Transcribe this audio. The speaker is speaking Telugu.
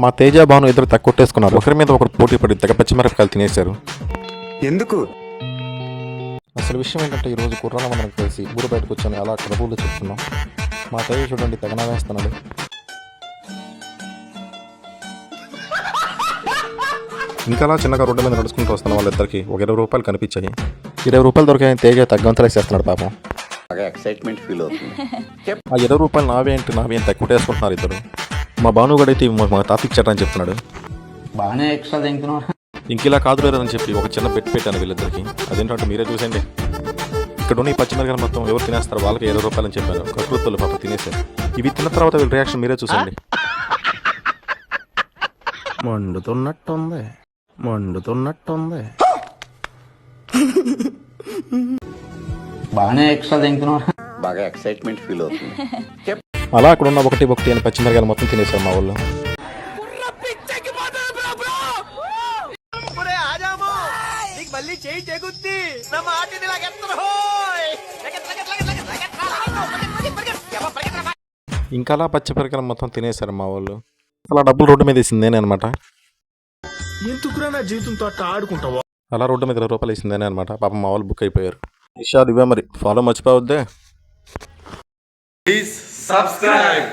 మా తేజ భాను ఇద్దరు తక్కువ కొట్టేసుకున్నారు. ఒకరి మీద ఒకరు పోటీ పడి తెగ పచ్చిమిరపకాయలు తినేశారు. ఎందుకు? అసలు విషయం ఏంటంటే ఈరోజు కుర్రాళ్ళ మనం కలిసి ఊరు బయటకు వచ్చాను అలా కబూర్లు చెప్తున్నాం. మా తేజ చూడండి తెగ నవ్వేస్తున్నాడు. ఇంకా అలా చిన్నగా రోడ్డు మీద నడుచుకుంటూ వస్తున్న వాళ్ళిద్దరికి ఒక 20 రూపాయలు కనిపించాయి. 20 రూపాయలు దొరికాయని తేజ తగ్గంతలేసేస్తున్నాడు పాపం. ఎక్సైట్మెంట్ ఫీల్ అవుతుంది. ఆ 20 రూపాయలు నావేం తక్కువ వేసుకుంటున్నారు ఇద్దరు. మా భానుగడైతే మా టాపిక్ చెప్పని చెప్తున్నాడు. బాగానే ఎక్స్ట్రా తింటున్నావు. ఇంక ఇలా కాదు లేదని చెప్పి ఒక చిన్న బెట్ పెట్టాను వీళ్ళిద్దరికి. అదేంటంటే మీరే చూసండి. ఇక్కడ ఉన్న ఈ పచ్చిమిరకాయలు మొత్తం ఎవరు తినేస్తారు వాళ్ళకి 20 రూపాయలు అని చెప్పాను. కకృతులు పాప తినేసారు. ఇవి తిన్న తర్వాత వీళ్ళ రియాక్షన్ మీరే చూసండి. మండుతున్నట్టుంది. బాగానే ఎక్స్ట్రా తింటున్నావు. బాగా ఎక్సైట్మెంట్ ఫీల్ అవుతుంది. అలా అక్కడ ఉన్న ఒకటి అని పచ్చిమిరకాయలు మొత్తం తినేసారు మా వాళ్ళు. ఇంకా అలా పచ్చిమిరకాయలు మొత్తం తినేశారు మా వాళ్ళు. అలా డబ్బులు రోడ్డు మీద వేసిందేనే అనమాట. ఎందుకురా నా జీవితంతో అట్లా ఆడుకుంటావా? అలా రోడ్డు మీద 20 రూపాయలు వేసిందేనే అనమాట. పాపం మా వాళ్ళు బుక్ అయిపోయారు. విషయాలు ఇవే మరి. ఫాలో మర్చిపోవద్దే. Please subscribe.